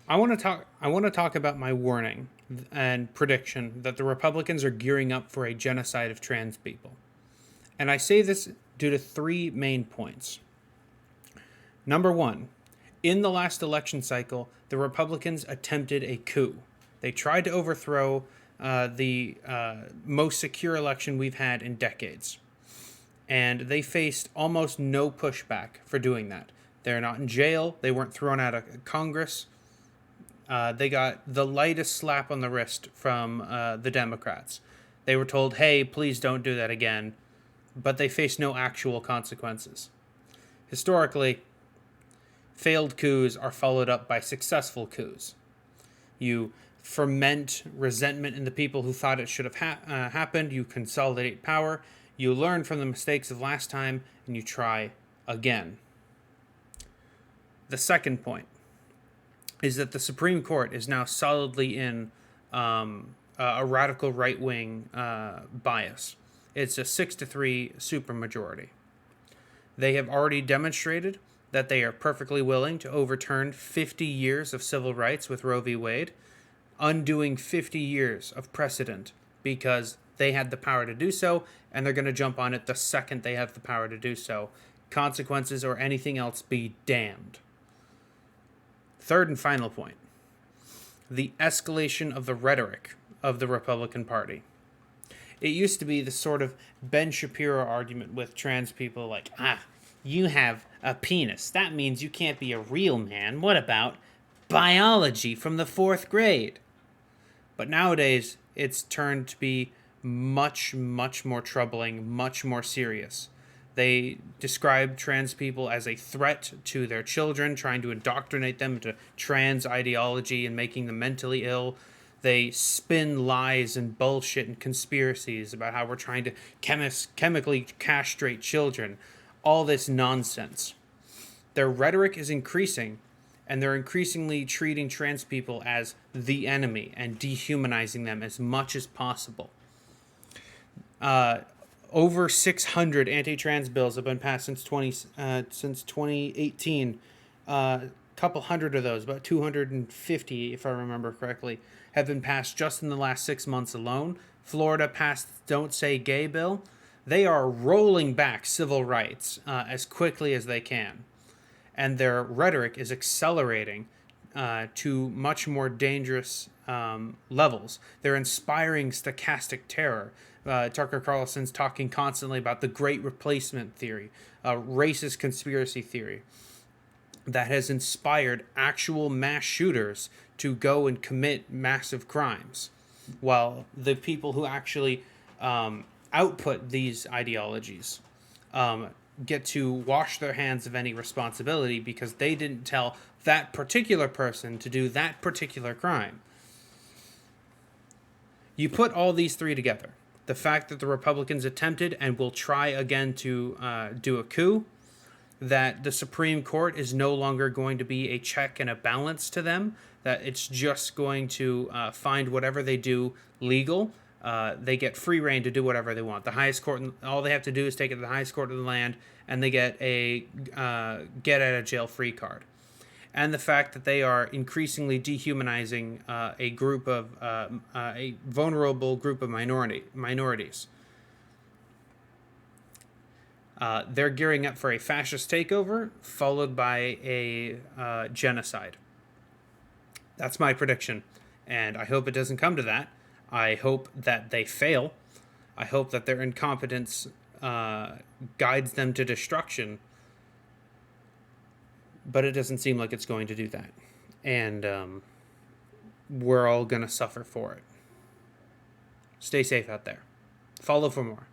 I want to talk about my warning and prediction that the Republicans are gearing up for a genocide of trans people. And I say this due to three main points. Number one, in the last election cycle, the Republicans attempted a coup. They tried to overthrow the most secure election we've had in decades. And they faced almost no pushback for doing that. They're not in jail. They weren't thrown out of Congress. They got the lightest slap on the wrist from the Democrats. They were told, hey, please don't do that again. But they faced no actual consequences. Historically, failed coups are followed up by successful coups. You ferment resentment in the people who thought it should have happened. You consolidate power. You learn from the mistakes of last time, and you try again. The second point is that the Supreme Court is now solidly in a radical right-wing bias. It's a 6-3 supermajority. They have already demonstrated that they are perfectly willing to overturn 50 years of civil rights with Roe v. Wade, undoing 50 years of precedent because they had the power to do so, and they're going to jump on it the second they have the power to do so. Consequences or anything else be damned. Third and final point, the escalation of the rhetoric of the Republican Party. It used to be the sort of Ben Shapiro argument with trans people like, you have a penis. That means you can't be a real man. What about biology from the fourth grade? But nowadays, it's turned to be much, much more troubling, much more serious. They describe trans people as a threat to their children, trying to indoctrinate them into trans ideology and making them mentally ill. They spin lies and bullshit and conspiracies about how we're trying to chemically castrate children. All this nonsense. Their rhetoric is increasing, and they're increasingly treating trans people as the enemy and dehumanizing them as much as possible. Over 600 anti-trans bills have been passed since 2018. A couple hundred of those, about 250, if I remember correctly, have been passed just in the last 6 months alone. Florida passed Don't Say Gay bill. They are rolling back civil rights as quickly as they can. And their rhetoric is accelerating to much more dangerous levels. They're inspiring stochastic terror. Tucker Carlson's talking constantly about the Great Replacement theory, racist conspiracy theory that has inspired actual mass shooters to go and commit massive crimes, while the people who actually output these ideologies get to wash their hands of any responsibility because they didn't tell that particular person to do that particular crime. You put all these three together. The fact that the Republicans attempted and will try again to do a coup, that the Supreme Court is no longer going to be a check and a balance to them, that it's just going to find whatever they do legal. They get free reign to do whatever they want. The highest court, all they have to do is take it to the highest court of the land, and they get a get out of jail free card. And the fact that they are increasingly dehumanizing a group of a vulnerable group of minorities. They're gearing up for a fascist takeover, followed by a genocide. That's my prediction, and I hope it doesn't come to that. I hope that they fail. I hope that their incompetence guides them to destruction. But it doesn't seem like it's going to do that. And we're all going to suffer for it. Stay safe out there. Follow for more.